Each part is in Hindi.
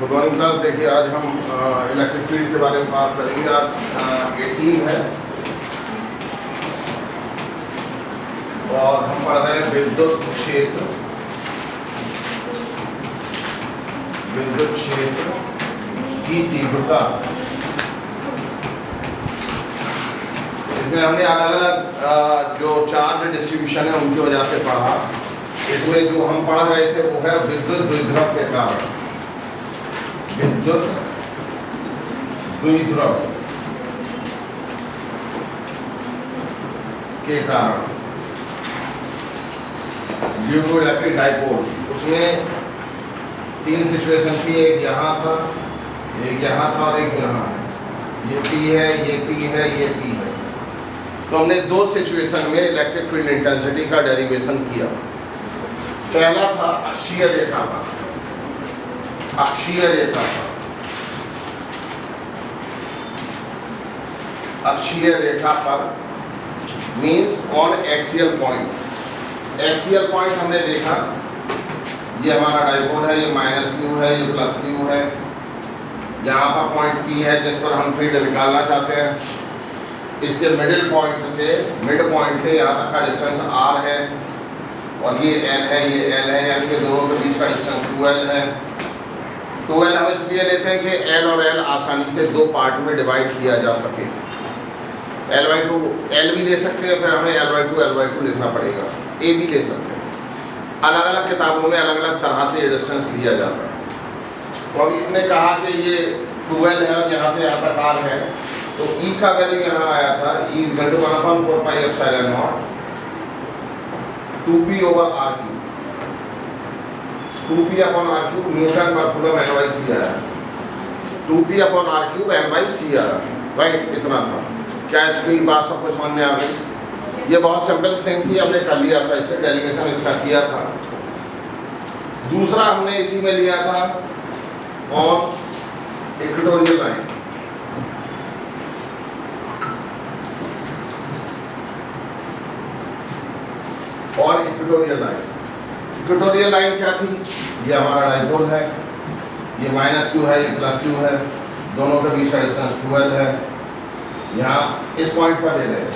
Good morning class. देखिए आज हम इलेक्ट्रिक फील्ड के बारे में बात करेंगे। आज 18 है और हम पढ़ रहे हैं विद्युत क्षेत्र की तीव्रता। इसमें हमने अलग अलग जो चार्ज डिस्ट्रीब्यूशन है उनकी वजह से पढ़ा। इसमें जो हम पढ़ रहे थे वो है विद्युत द्विध्रुव के कारण, विद्युत द्विध्रुव के कारण ड्यू टू इलेक्ट्रिक डाइपोल। उसमें 3 सिचुएशन थी, एक यहाँ था, एक यहाँ था और एक यहाँ है। ये P है, ये P है, ये P है। तो हमने 2 सिचुएशन में इलेक्ट्रिक फील्ड इंटेंसिटी का डेरिवेशन किया। पहला था अक्षीय रेखा पर, अक्षीय रेखा पर, अक्षीय रेखा पर means on axial point. Axial point हमने देखा, ये हमारा डाइपोल है, ये -q है, ये +q है। यहाँ पर पॉइंट P है जिस पर हम फील्ड निकालना चाहते हैं। इसके मिडिल पॉइंट से, मिड पॉइंट से यहाँ तक का डिस्टेंस r है और ये l है, ये l है, यानी कि दोनों के बीच का डिस्टेंस 2l है। 2l हम इसलिए लेते हैं कि l और l आसानी से 2 पार्ट में डिवाइड किया जा सके। l/2 l भी ले सकते हैं, फिर हमें l/2 लिखना पड़ेगा। a भी ले सकते हैं। अलग अलग किताबों में अलग अलग तरह से ये डिस्टेंस लिया जाता है। तो अभी हमने कहा कि ये 2l है और यहाँ से यहाँ तक r है, तो E का वैल्यू यहाँ आया था, E = 1/4πε0 2p/r³, 2p/r³ न्यूटन पर कूलम N/c आया, 2p/r³ N/c आया, राइट। इतना था। क्या इसकी बात सबको समझ में आ गई? ये बहुत सिंपल थिंग थी, हमने कर लिया था, इससे डेरिवेशन इसका किया था। दूसरा हमने इसी में लिया था ऑन इक्वेटोरियल लाइन। और इक्वेटोरियल लाइन, इक्वेटोरियल लाइन क्या थी? ये हमारा डाइपोल है, ये -q है, ये +q है, दोनों के बीच का डिस्टेंस 2l है। यहाँ इस पॉइंट पर ले रहे हैं।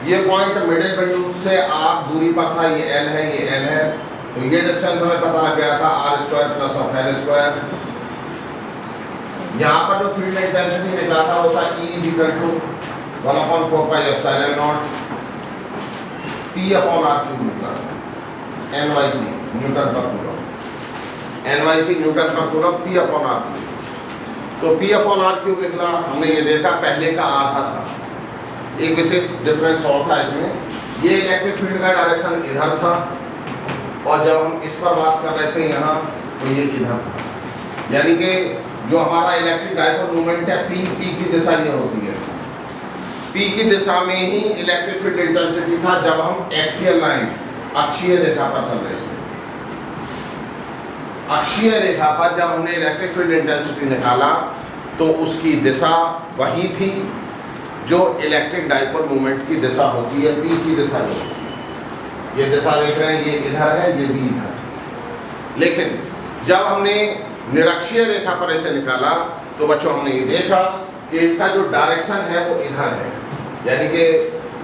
ये पॉइंट मिडिल बिंदु से आप दूरी पर था, ये l है, ये l है। तो ये डिस्टेंस हमें पता लग गया था r² + l²। यहाँ पर जो फील्ड इंटेंसिटी निकला था वो था E = 1/4πε0 p/r³ N/c न्यूटन पर कूलम, N/c न्यूटन पर कूलम p/r³। तो p/r³ निकला। हमने ये देखा पहले का आधा था, एक विशेष डिफरेंस और था इसमें। ये इलेक्ट्रिक फील्ड का डायरेक्शन इधर था और जब हम इस पर बात कर रहे थे यहाँ, तो ये इधर था। यानी कि जो हमारा इलेक्ट्रिक डाइपोल मोमेंट है P की दिशा ये होती है। P की दिशा में ही इलेक्ट्रिक फील्ड इंटेंसिटी था जब हम एक्सियल लाइन, अक्षीय रेखा पर चल रहे थे। अक्षीय रेखा पर जब हमने इलेक्ट्रिक फील्ड इंटेंसिटी निकाला तो उसकी दिशा वही थी जो इलेक्ट्रिक डाइपोल मोमेंट की दिशा होती है, P की दिशा जो। ये दिशा देख रहे हैं, ये इधर है, ये भी इधर। लेकिन जब हमने निरक्षीय रेखा पर इसे निकाला तो बच्चों हमने ये देखा कि इसका जो डायरेक्शन है वो इधर है। यानी कि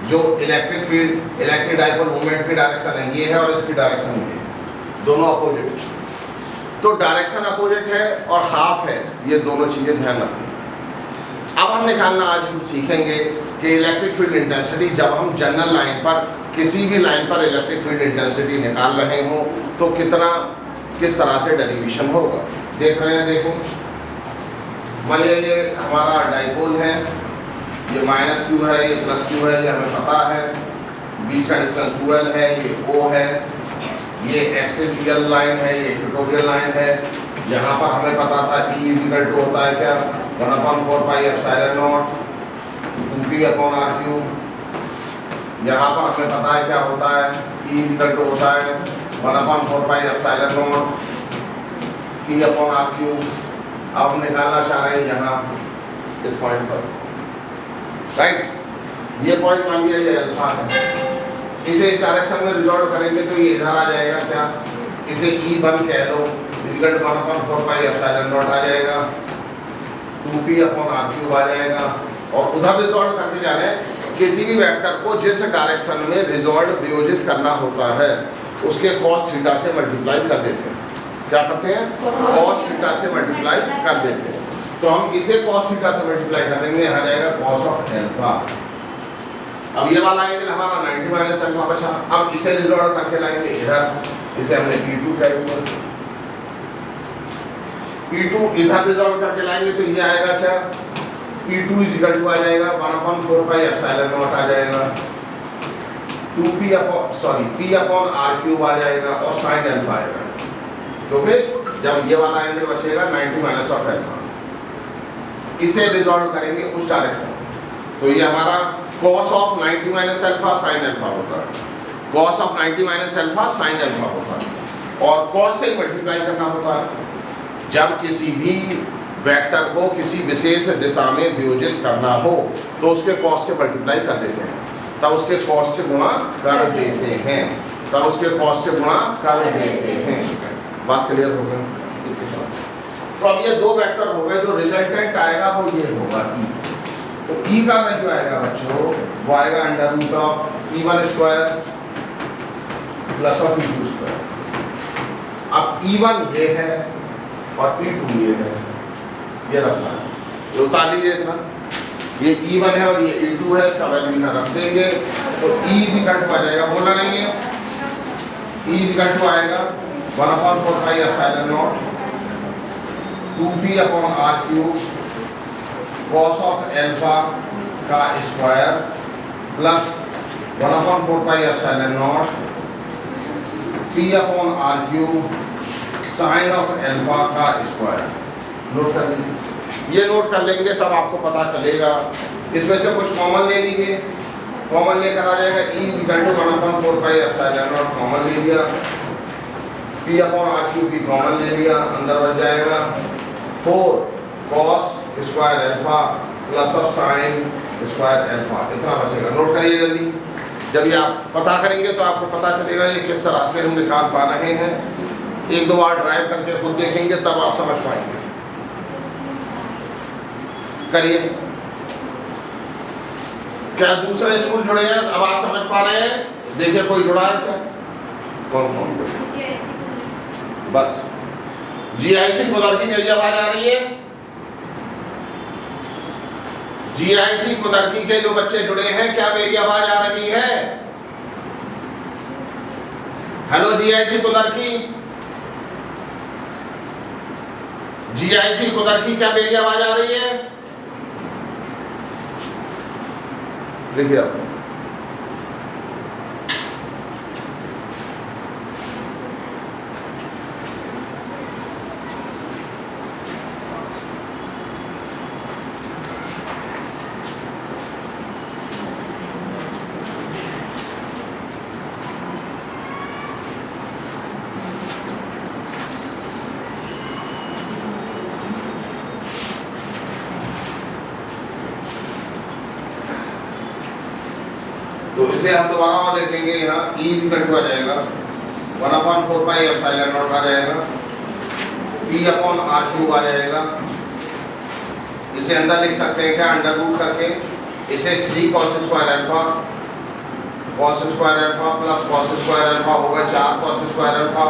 जो electric field, electric dipole moment की डायरेक्शन है ये है और इसकी डायरेक्शन ये, दोनों अपोजिट। तो डायरेक्शन अपोजिट है और हाफ है, ये दोनों चीज़ें ध्यान रखना। अब हम निकालना आज हम सीखेंगे कि इलेक्ट्रिक फील्ड इंटेंसिटी जब हम जनरल लाइन पर, किसी भी लाइन पर इलेक्ट्रिक फील्ड इंटेंसिटी निकाल रहे हो तो किस तरह से डेरिवेशन होगा। देख रहे हैं, देखो मान लीजिए ये हमारा डाइपोल है, ये -q है, ये +q है, ये हमें पता है। बीच का डिस्टेंस 2l है, ये O है। ये एक्सियल लाइन है, ये इक्वेटोरियल लाइन है। यहाँ पर हमें पता था E = होता है क्या, 1/4πε0 2p/r³। यहाँ पर हमें पता है क्या होता है, E = होता है 1/4πε0 p/r³। अब हम निकालना चाह रहे हैं यहाँ इस पॉइंट पर, राइट। ये पॉइंट मान लिया ये अल्फा है, इसे इस डायरेक्शन में रिजॉल्व करेंगे तो ये इधर आ जाएगा क्या, इसे E1 कह लो, equal to 1/4 pi epsilon nought आ जाएगा, 2p अपॉन r क्यूब आ जाएगा। और उधर रिजॉल्व करके जा रहे हैं, किसी भी वेक्टर को जिस डायरेक्शन में रिजॉल्व वियोजित करना होता है उसके cos थीटा से मल्टीप्लाई कर देते हैं। क्या करते हैं? cos थीटा से मल्टीप्लाई कर देते हैं। तो हम इसे cos थीटा से मल्टीप्लाई कर देंगे, यहाँ जाएगा cos ऑफ एल्फा। अब ये वाला एंगल हमारा 90 माइनस अल्फा बचा। अब इसे रिजॉल्व करके लाएंगे इधर, इसे हमने P2 कह दिया। P2 इधर रिजॉल्व करके लाएंगे तो ये आएगा क्या? P2 इज इक्वल टू आ जाएगा 1/4 पाई एप्सिलॉन नॉट आ जाएगा, 2p upon p upon r cube आ जाएगा और sin अल्फा आएगा। क्योंकि जब ये वाला एंगल बचेगा 90 माइनस ऑफ अल्फा, इसे रिजॉल्व करेंगे उस डायरेक्शन में। तो ये हमारा cos of 90 minus alpha sin alpha होता है, cos of 90 minus alpha sin alpha होता है। और cos से मल्टीप्लाई करना होता है। जब किसी भी वेक्टर को किसी विशेष दिशा में वियोजित करना हो तो उसके cos से मल्टीप्लाई कर देते हैं, तब उसके cos से गुणा कर देते हैं, तब उसके cos से गुणा कर देते हैं। बात क्लियर हो गई? तो अब ये दो वेक्टर हो गए, जो रिजल्टेंट आएगा वो ये होगा E। तो E का वैल्यू आएगा बच्चों, वो आएगा under root of E1 square plus of E2 square. अब E1 ये है और P2 ये है, ये रखना है, ये उतार लीजिए इतना। ये E1 है और ये E2 है, इसका वैल्यू यहाँ रख देंगे तो E इक्वल टू आ जाएगा, बोलना नहीं है, E इक्वल टू आएगा 1/4 pi epsilon nought 2p upon r cube cos of alpha का square plus 1/4 pi epsilon not p upon r cube sin of alpha का स्क्वायर। नोट कर लीजिए, ये नोट कर लेंगे तब आपको पता चलेगा। इसमें से कुछ कॉमन ले लीजिए, कॉमन लेकर आ जाएगा E equal to 1/4 pi epsilon naught common ले लिया, p अपॉन r क्यूब भी कॉमन ले लिया, अंदर बच जाएगा 4 cos square alpha plus of sin square alpha, इतना बचेगा। नोट करिए जल्दी, जब ये आप पता करेंगे तो आपको पता चलेगा ये किस तरह से हम निकाल पा रहे हैं। एक दो बार ड्राइव करके खुद देखेंगे तब आप समझ पाएंगे। करिए, क्या दूसरे स्कूल जुड़े हैं? अब आप समझ पा रहे हैं? देखिए कोई जुड़ा है क्या? कौन कौन? बस GIC कुदर की मेरी आवाज आ रही है? GIC कुदर की के जो बच्चे जुड़े हैं, क्या मेरी आवाज आ रही है? हेलो GIC कुदर की, GIC कुदर की, क्या मेरी आवाज आ रही है? लिखिए आप। तो इसे हम दोबारा और देखेंगे, यहाँ E इक्वल टू आ जाएगा 1/4 पाई एप्सिलॉन नॉट आ जाएगा, p अपॉन r क्यूब आ जाएगा। इसे अंदर लिख सकते हैं क्या? अंडर रूट करके इसे 3 cos square alpha plus cos square alpha होगा 4 cos square alpha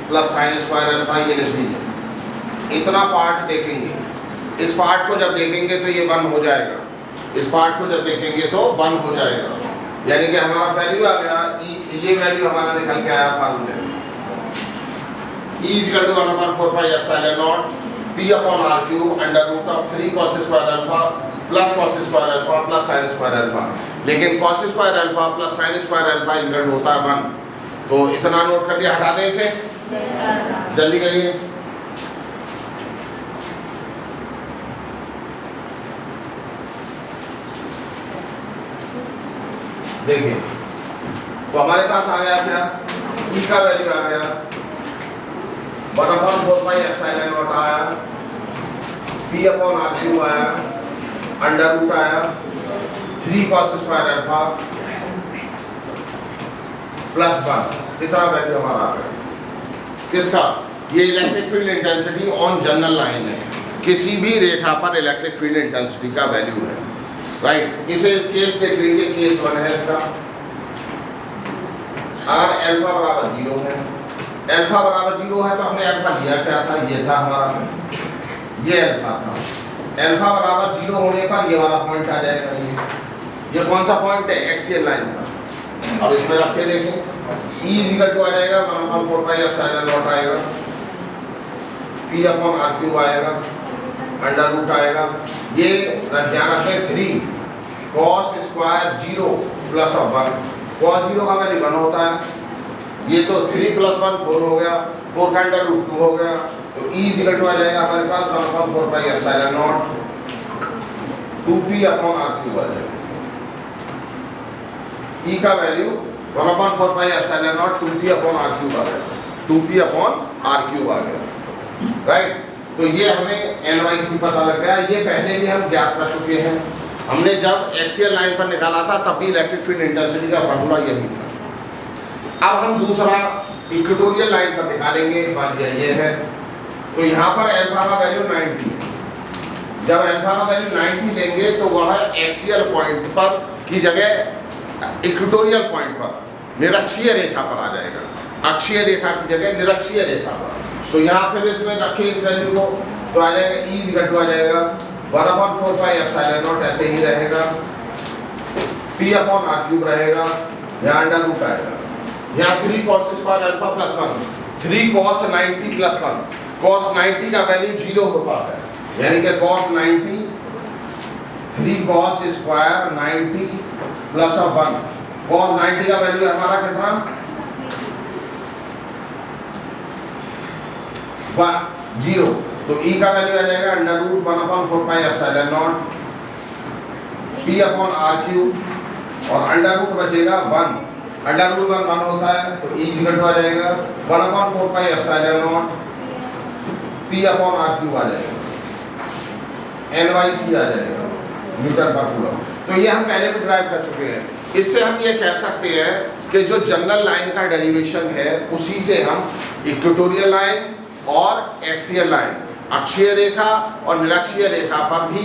plus sin square alpha, ये लिख लीजिए। इतना पार्ट देखेंगे, इस पार्ट को जब देखेंगे तो ये 1 हो जाएगा, इस पार्ट को जब देखेंगे तो 1 हो जाएगा, यानी कि हमारा वैल्यू आ गया ये वैल्यू हमारा निकल के आया फार्मूले में। E equal to 1/4 pi epsilon not p upon r cube under root of 3 cos square alpha plus cos square alpha plus sin square alpha. लेकिन cos square alpha plus sin square alpha equal होता है 1। तो इतना नोट कर लिया, हटा दें इसे, जल्दी करिए। देखिए, तो हमारे पास आ गया क्या? E का वैल्यू आ गया 1/4 पाई एप्सिलॉन नॉट आया, p अपॉन r क्यूब आया, अंडर रूट आया 3 cos स्क्वायर अल्फा प्लस 1, इतना वैल्यू हमारा आ गया। किसका? ये electric field intensity on general line है, किसी भी रेखा पर इलेक्ट्रिक फील्ड इंटेंसिटी का वैल्यू है, राइट। इसे केस देख लेंगे, केस 1 है इसका। अगर अल्फा बराबर 0 है, अल्फा बराबर 0 है तो हमने अल्फा लिया क्या था, ये था हमारा, ये अल्फा था। अल्फा बराबर 0 होने पर ये वाला पॉइंट आ जाएगा, ये कौन सा पॉइंट है, एक्सियल लाइन का। अब इसमें रख के देखें, E इक्वल टू आ जाएगा 1/4 पाई एप्सिलॉन नॉट आएगा, P अपॉन R क्यूब आएगा, अंडर रूट आएगा, ये ध्यान रखें 3 cos स्क्वायर 0 प्लस 1, cos 0 का वैल्यू 1 होता है, ये तो 3 + 1 4 हो गया, 4 का अंडर रूट 2 हो गया, तो E इक्वल टू आ जाएगा हमारे पास 1/4 pi epsilon nought 2P upon R cube आ जाएगा। E का value 1/4 pi epsilon nought 2P upon R cube आ गया, 2P अपॉन R क्यूब आ गया, राइट। तो ये हमें NYC पता लग गया, ये पहले भी हम ज्ञात कर चुके हैं। हमने जब एक्सियल लाइन पर निकाला था तब भी इलेक्ट्रिक फील्ड इंटेंसिटी का फार्मूला यही था। अब हम दूसरा इक्वेटोरियल लाइन पर निकालेंगे, मान लिया ये है, तो यहाँ पर अल्फा का वैल्यू 90 है। जब अल्फा का वैल्यू 90 लेंगे तो वह एक्सियल पॉइंट पर की जगह इक्वेटोरियल पॉइंट पर निरक्षीय रेखा पर आ जाएगा, अक्षीय रेखा की जगह निरक्षीय रेखा पर। तो यहाँ फिर इसमें रखें इस वैल्यू को, तो आ जाएगा E इक्वल टू आ जाएगा 1/4 पाई एप्सिलॉन नॉट, ऐसे ही रहेगा, P अपॉन R क्यूब रहेगा, यहाँ अंडर रूट आएगा, यहाँ 3 cos square alpha plus 1, 3 cos 90 plus 1, cos 90 का वैल्यू 0 होता है, यानी कि cos 90 3 cos square 90 plus 1, cos 90 का वैल्यू हमारा कितना 0, तो E का वैल्यू आ जाएगा under root 1/4 pi epsilon not P upon R cube और अंडर रूट बचेगा 1, अंडर रूट 1 होता है, तो E इक्वल टू आ जाएगा 1/4 pi epsilon not P upon R cube आ जाएगा, NYC आ जाएगा, न्यूटन पर कूलम। तो ये हम पहले भी ड्राइव कर चुके हैं। इससे हम ये कह सकते हैं कि जो जनरल लाइन का डेरिवेशन है उसी से हम इक्वेटोरियल लाइन और एक्सियल लाइन, अक्षीय रेखा और निरक्षीय रेखा पर भी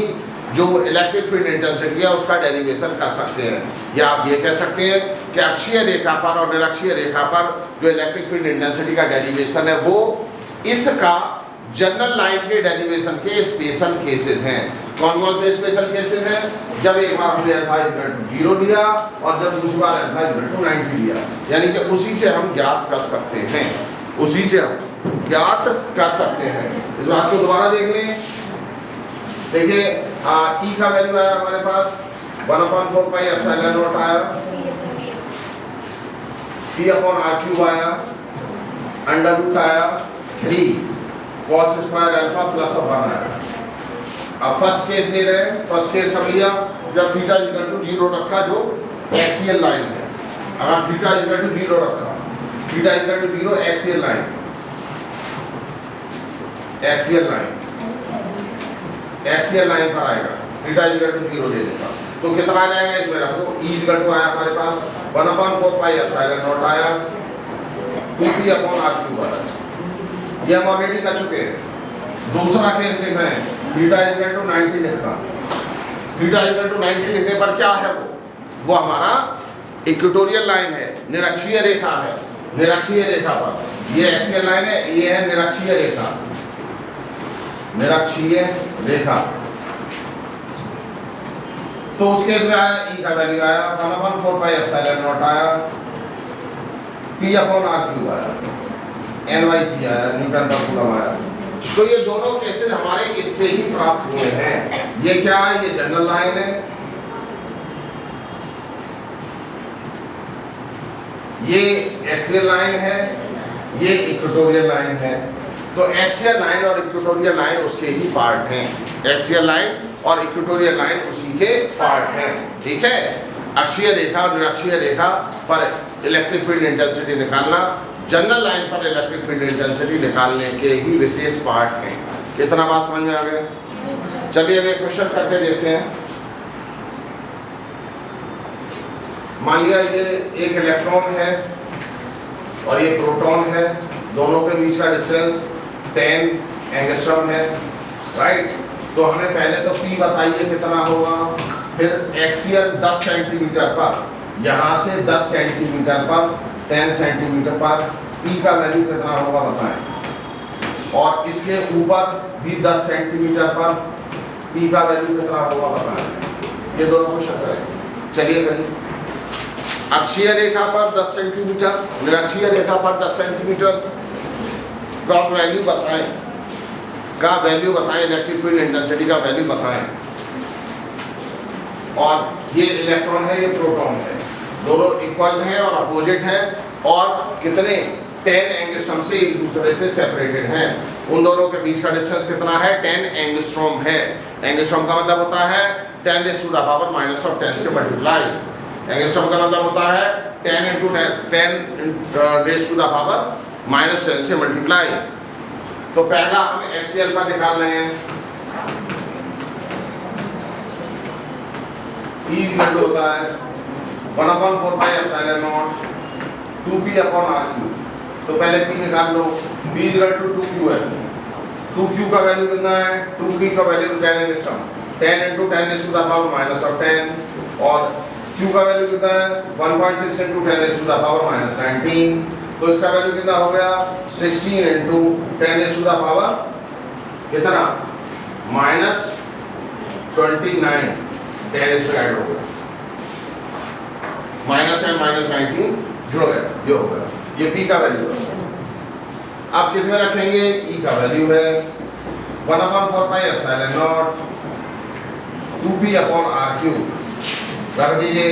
जो इलेक्ट्रिक फील्ड इंटेंसिटी है उसका डेरिवेशन कर सकते हैं। या आप ये कह सकते हैं कि अक्षीय रेखा पर और निरक्षीय रेखा पर जो इलेक्ट्रिक फील्ड इंटेंसिटी का डेरिवेशन है वो इसका जनरल लाइन के डेरिवेशन के स्पेशल केसेस हैं। कौन कौन से स्पेशल केसेस हैं? जब एक बार हमने अल्फा इक्वल टू 0 लिया और जब दूसरी बार अल्फा इक्वल टू 90 लिया, यानी कि उसी से हम ज्ञात कर सकते हैं, उसी से हम ज्ञात कर सकते हैं। इस बात को दोबारा देख लें, देखिए E का वैल्यू आया हमारे पास 1/4 पाई एप्सिलॉन नॉट आया, P अपॉन R क्यूब आया, अंडर रूट आया 3 cos स्क्वायर अल्फा प्लस 1 आया। अब फर्स्ट केस ले रहे हैं, फर्स्ट केस कर लिया जब थीटा इक्वल टू 0 रखा जो एक्सियल लाइन है। अगर थीटा इक्वल टू 0 रखा, theta equal to 0 axial line, axial line, axial line पर आएगा, थीटा इक्वल टू 0 ले लेगा तो कितना आ जाएगा इसमें रख दो। E इक्वल टू आया हमारे पास 1/4 पाई एप्सिलॉन नॉट आया, 2P अपॉन R क्यूब आया। ये हम ऑलरेडी कर चुके हैं। दूसरा केस लिख रहे हैं, थीटा इक्वल टू 90 लिखा, थीटा इक्वल टू 90 लिखने पर क्या है वो हमारा इक्वेटोरियल लाइन है, निरक्षीय रेखा है। निरक्षीय रेखा पर ये एक्सियल लाइन है, ये है निरक्षीय रेखा, निरक्षीय रेखा। तो उसके में आया E का वैल्यू आया 1/4 पाई एप्सिलॉन नॉट आया, P अपॉन R क्यूब आया, NYC आया, न्यूटन पर कूलम आया। तो ये दोनों केसेस हमारे इससे ही प्राप्त हुए हैं। ये क्या है? ये जनरल लाइन है, ये एक्सियल लाइन है, ये इक्वेटोरियल लाइन है। तो एक्सियल लाइन और इक्वेटोरियल लाइन उसके ही पार्ट हैं, एक्सियल लाइन और इक्वेटोरियल लाइन उसी के पार्ट हैं, ठीक है। अक्षीय रेखा और निरक्षीय रेखा पर इलेक्ट्रिक फील्ड इंटेंसिटी निकालना जनरल लाइन पर इलेक्ट्रिक फील्ड इंटेंसिटी निकालने के ही विशेष पार्ट हैं। कितना बात समझ में आ गया? चलिए अगले क्वेश्चन करके देखते हैं। मान लिया ये एक इलेक्ट्रॉन है और ये प्रोटॉन है, दोनों के बीच का डिस्टेंस 10 एंगस्ट्रॉम है, राइट। तो हमें पहले तो P बताइए कितना होगा, फिर एक्सियल 10 सेंटीमीटर पर, यहाँ से 10 सेंटीमीटर पर, 10 सेंटीमीटर पर P का वैल्यू कितना होगा बताएं, और इसके ऊपर भी 10 सेंटीमीटर पर P का वैल्यू कितना होगा बताएं। ये दोनों क्वेश्चन करें, चलिए करिए। अक्षीय रेखा पर 10 सेंटीमीटर, निरक्षीय रेखा पर 10 सेंटीमीटर का वैल्यू बताएं, इलेक्ट्रिक फील्ड इंटेंसिटी का वैल्यू बताएं। और ये इलेक्ट्रॉन है, ये प्रोटॉन है, दोनों इक्वल हैं और अपोजिट हैं, और कितने 10 एंगस्ट्रॉम से एक दूसरे से सेपरेटेड हैं। उन दोनों के बीच का डिस्टेंस कितना है, 10 एंगस्ट्रॉम है। एंगस्ट्रॉम का मतलब होता है 10 टू द पावर -10 से मल्टीप्लाई। एंगस्ट्रॉम का मतलब होता है 10 टू द पावर -10 से मल्टीप्लाई। तो पहला हम एक्सियल पर निकाल रहे हैं। E इक्वल होता है 1/4 pi epsilon nought 2p upon r3। तो पहले p निकाल लो, p इक्वल टू 2q है। 2q का वैल्यू कितना है, 2p का value 10 angstrom, 10 × 10 to the power -10, और q का वैल्यू कितना है 1.6 × 10 टू द पावर -19। तो इसका वैल्यू कितना हो गया 16 × 10 टू द पावर कितना -29, 10 इसमें ऐड हो गया, -19 जुड़ गया, ये हो गया, ये p का वैल्यू है। अब किस में रखेंगे, e का वैल्यू है 1/4 pi epsilon nought 2p upon r3 रख दीजिए।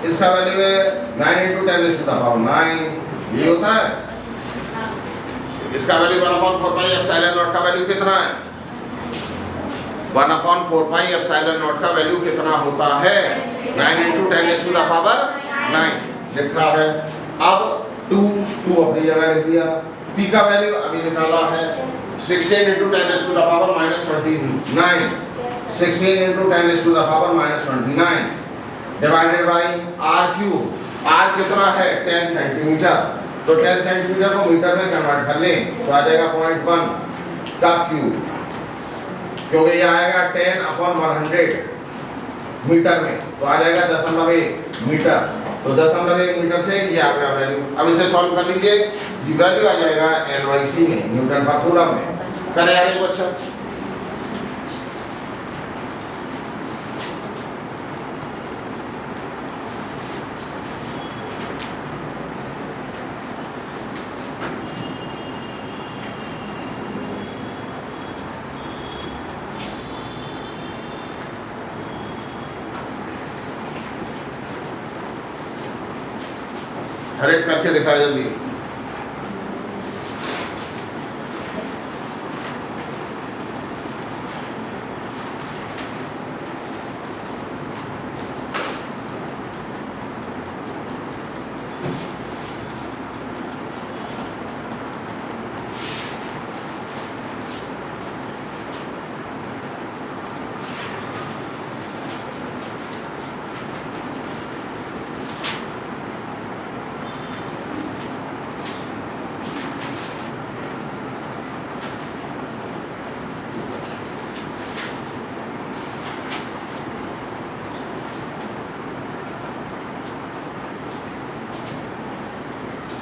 इसका वैल्यू है 9 × 10 टू द पावर 9, ये होता है। इसका वैल्यू 1/4 पाई एप्सिलॉन नॉट का वैल्यू कितना है, 1/4 पाई एप्सिलॉन नॉट का वैल्यू कितना होता है 9 × 10 टू द पावर 9 लिखा है। अब 2 अपनी जगह रख दिया। p का वैल्यू अभी निकाला है 16 × 10 to the power -29, 16 × 10 to the power -29 divided by r3। r कितना है 10 सेंटीमीटर, तो 10 सेंटीमीटर को मीटर में कन्वर्ट कर लें तो आ जाएगा 0.1 का क्यूब, क्योंकि ये आएगा 10/100 मीटर में, तो आ जाएगा 0.1 मीटर। तो 0.1 मीटर से ये आ गया वैल्यू। अब इसे सॉल्व कर लीजिए, ये वैल्यू आ जाएगा NYC में, न्यूटन पर कूलम में। करें आगे बच्चा, हर एक करके दिखाया जल्दी।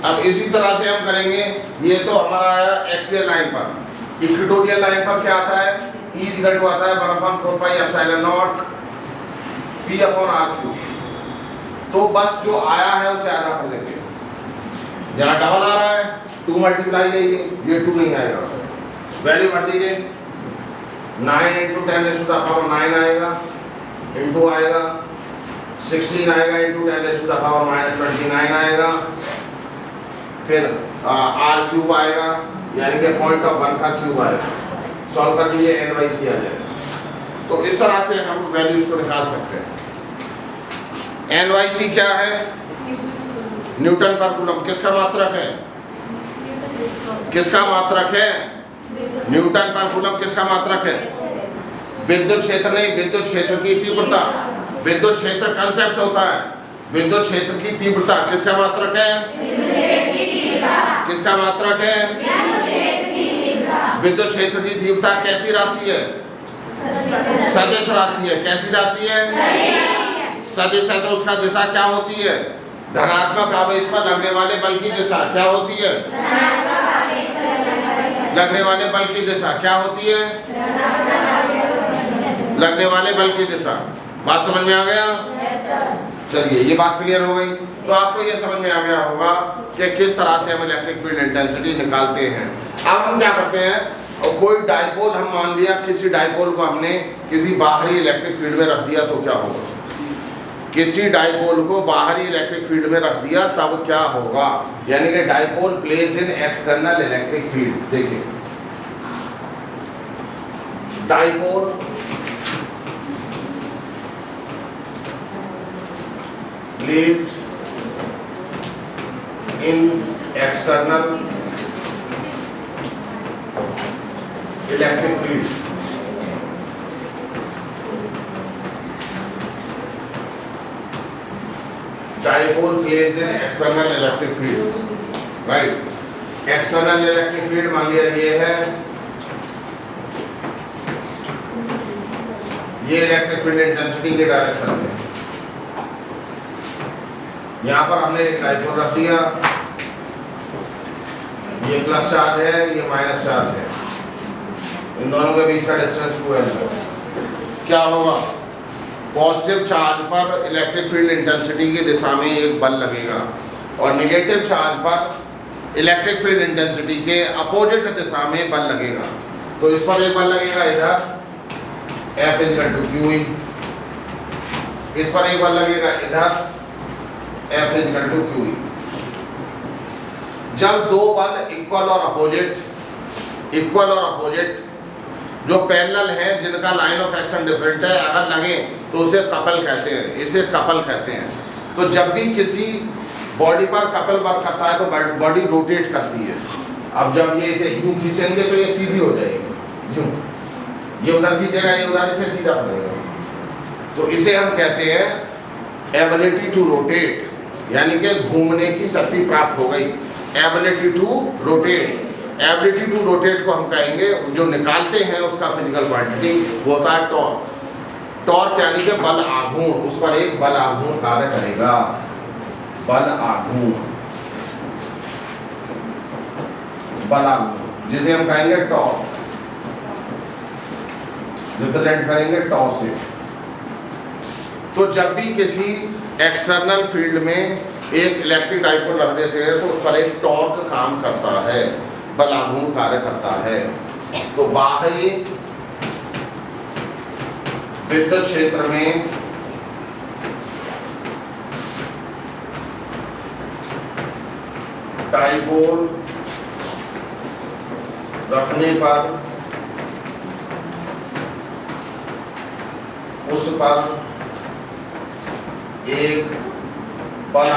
अब इसी तरह से हम करेंगे। ये तो हमारा आया एक्सियल लाइन पर। इक्वेटोरियल लाइन पर क्या आता है, E इक्वल टू आता है 1/4 pi epsilon not p upon r3। तो बस जो आया है उसे आधा कर देंगे। यहाँ डबल आ रहा है 2 मल्टीप्लाई जाइए, ये 2 नहीं आएगा, वैल्यू भर दीजिए 9 × 10 टू द पावर 9 आएगा, इंटू आएगा 16 आएगा, इंटू 10 टू द पावर -29 आएगा, फिर r³ आएगा, यानी कि 0.1 का क्यूब आएगा। सॉल्व कर दीजिए, NYC आ जाएगा। तो इस तरह से हम वैल्यूज को निकाल सकते हैं। NYC क्या है, न्यूटन पर कूलम। किसका मात्रक है, किसका मात्रक है, न्यूटन पर कूलम किसका मात्रक है, विद्युत क्षेत्र नहीं, विद्युत क्षेत्र की तीव्रता। विद्युत क्षेत्र कंसेप्ट होता है, विद्युत क्षेत्र की तीव्रता किसका मात्रक है, किसका मात्रक है, विद्युत क्षेत्र की तीव्रता कैसी राशि है? सदिश राशि है। कैसी राशि है? सदिश है। तो उसका दिशा क्या होती है? धनात्मक आवेश पर लगने वाले बल की दिशा क्या होती है? लगने वाले बल की दिशा क्या होती है? लगने वाले बल की दिशा। बात समझ में आ गया? चलिए, ये बात क्लियर हो गई। तो आपको ये समझ में आ गया होगा कि किस तरह से हम इलेक्ट्रिक फील्ड इंटेंसिटी निकालते हैं। अब हम क्या करते हैं, और कोई डाइपोल हम मान लिया, किसी डाइपोल को हमने किसी बाहरी इलेक्ट्रिक फील्ड में रख दिया तो क्या होगा? किसी डाइपोल को बाहरी इलेक्ट्रिक फील्ड में रख दिया तब क्या होगा? यानी कि dipole place in external electric field. देखिए, dipole placed in external electric field. Dipole placed in external electric field, right. External electric field मान लिया ये है, ये इलेक्ट्रिक फील्ड इंटेंसिटी के डायरेक्शन है। यहाँ पर हमने एक डाइपोल रख दिया, ये प्लस चार्ज है, ये माइनस चार्ज है, इन दोनों के बीच का डिस्टेंस 2L है। क्या होगा? पॉजिटिव चार्ज पर इलेक्ट्रिक फील्ड इंटेंसिटी की दिशा में एक बल लगेगा और निगेटिव चार्ज पर इलेक्ट्रिक फील्ड इंटेंसिटी के अपोजिट दिशा में बल लगेगा। तो इस पर एक बल लगेगा इधर, F = QE, इस पर एक बल लगेगा इधर, F = QE। जब दो बल इक्वल और अपोजिट जो पैरेलल हैं, जिनका लाइन ऑफ एक्शन डिफरेंट है, अगर लगे तो उसे कपल कहते हैं, इसे कपल कहते हैं। तो जब भी किसी बॉडी पर कपल वर्क करता है तो बॉडी रोटेट करती है। अब जब ये इसे यूं खींचेंगे तो ये सीधी हो जाएगी, यूं, ये उधर खींचेगा, ये उधर, इसे सीधा पड़ेगा। तो इसे हम कहते हैं एबिलिटी टू रोटेट, यानी कि घूमने की शक्ति प्राप्त हो गई। Ability to rotate, ability to rotate को हम कहेंगे, जो निकालते हैं उसका फिजिकल क्वांटिटी वो होता है टॉर्क। टॉर्क यानी कि बल आघूर्ण, उस पर एक बल आघूर्ण कार्य करेगा, बल आघूर्ण, जिसे हम कहेंगे टॉर्क, रिप्रेजेंट करेंगे टॉ से। तो जब भी किसी एक्सटर्नल फील्ड में एक इलेक्ट्रिक डाइपोल रख देते हैं तो उस पर एक टॉर्क काम करता है, बल आघूर्ण कार्य करता है। तो बाहरी विद्युत क्षेत्र में डाइपोल रखने पर उस पर एक बल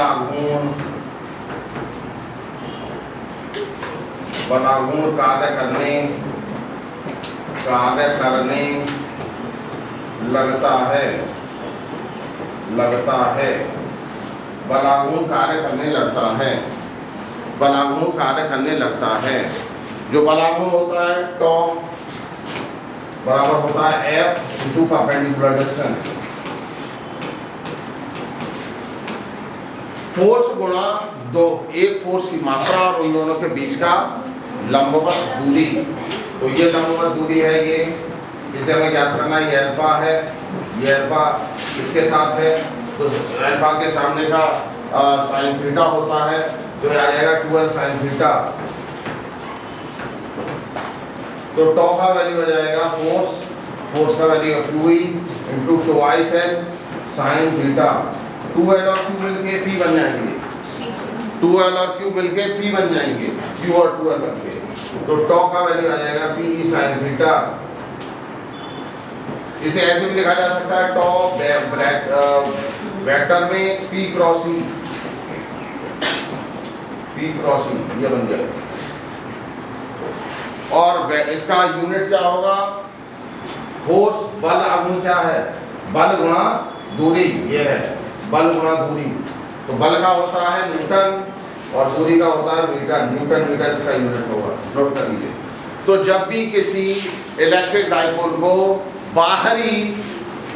आघूर्ण कार्य करने लगता है, बलाघूर्ण कार्य करने लगता है, बलाघूर्ण कार्य करने लगता है। जो बलाघूर्ण होता है टॉ बराबर होता है F × परपेंडिकुलर डिस्टेंस, फोर्स गुणा दो, एक फोर्स की मात्रा और उन दोनों के बीच का लंबवत दूरी। तो ये लंबवत दूरी है, ये इसे हमें ज्ञात करना है। ये अल्फा है, ये अल्फा इसके साथ है, तो अल्फा के सामने का साइन थीटा होता है, तो आ जाएगा 2L sin थीटा। तो टॉ का वैल्यू आ जाएगा फोर्स का value QE × 2L sin theta. 2L और Q मिलके P बन जाएंगे, 2L और Q मिलके P बन जाएंगे, Q और 2L बनके। तो टॉ का वैल्यू आ जाएगा PE sin थीटा। इसे ऐसे भी लिखा जा सकता है टॉ वेक्टर में P × E, ये बन जाएगा। और इसका यूनिट क्या होगा? फोर्स, बल आघूर्ण क्या है? बल गुणा दूरी, ये है बल गुणा दूरी। तो बल का होता है न्यूटन और दूरी का होता है मीटर, न्यूटन मीटर इसका यूनिट होगा, नोट कर लीजिए। तो जब भी किसी इलेक्ट्रिक डाइपोल को बाहरी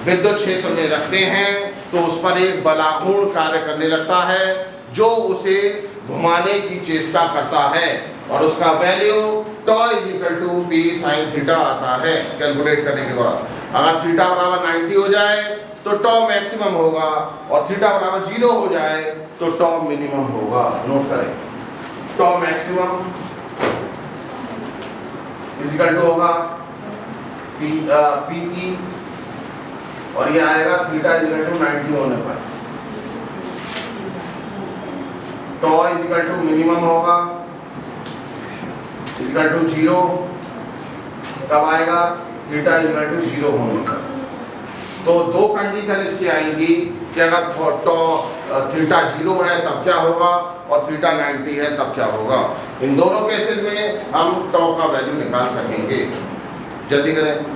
विद्युत क्षेत्र में रखते हैं तो उस पर एक बलागुण कार्य करने लगता है जो उसे घुमाने की चेष्टा करता है और उसका value tau equal to P sine theta आता है कैलकुलेट करने के बाद। अगर थीटा बराबर 90 हो जाए तो टॉ मैक्सिमम होगा और थीटा बराबर 0 हो जाए तो टॉ मिनिमम होगा। नोट करें, टॉ मैक्सिमम इक्वल टू होगा पीई और ये आएगा थीटा इक्वल टू 90 होने पर। टॉ इक्वल टू मिनिमम होगा इक्वल टू 0 कब आएगा? थीटा इक्वल टू 0 होने पर। तो दो कंडीशन इसकी आएंगी कि अगर थीटा 0 है तब क्या होगा और थीटा 90 है तब क्या होगा। इन दोनों केसेस में हम टॉ का वैल्यू निकाल सकेंगे। जल्दी करें।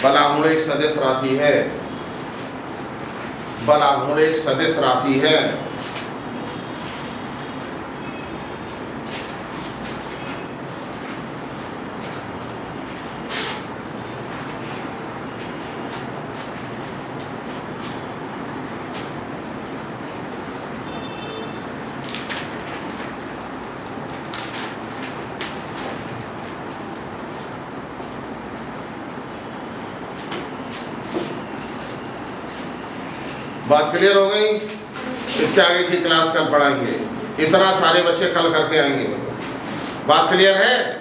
बलागुण एक सदिश राशि है। बलागुण एक सदिश राशि है। बात क्लियर हो गई? इसके आगे की क्लास कल पढ़ाएंगे। इतना सारे बच्चे कल करके आएंगे। बात क्लियर है?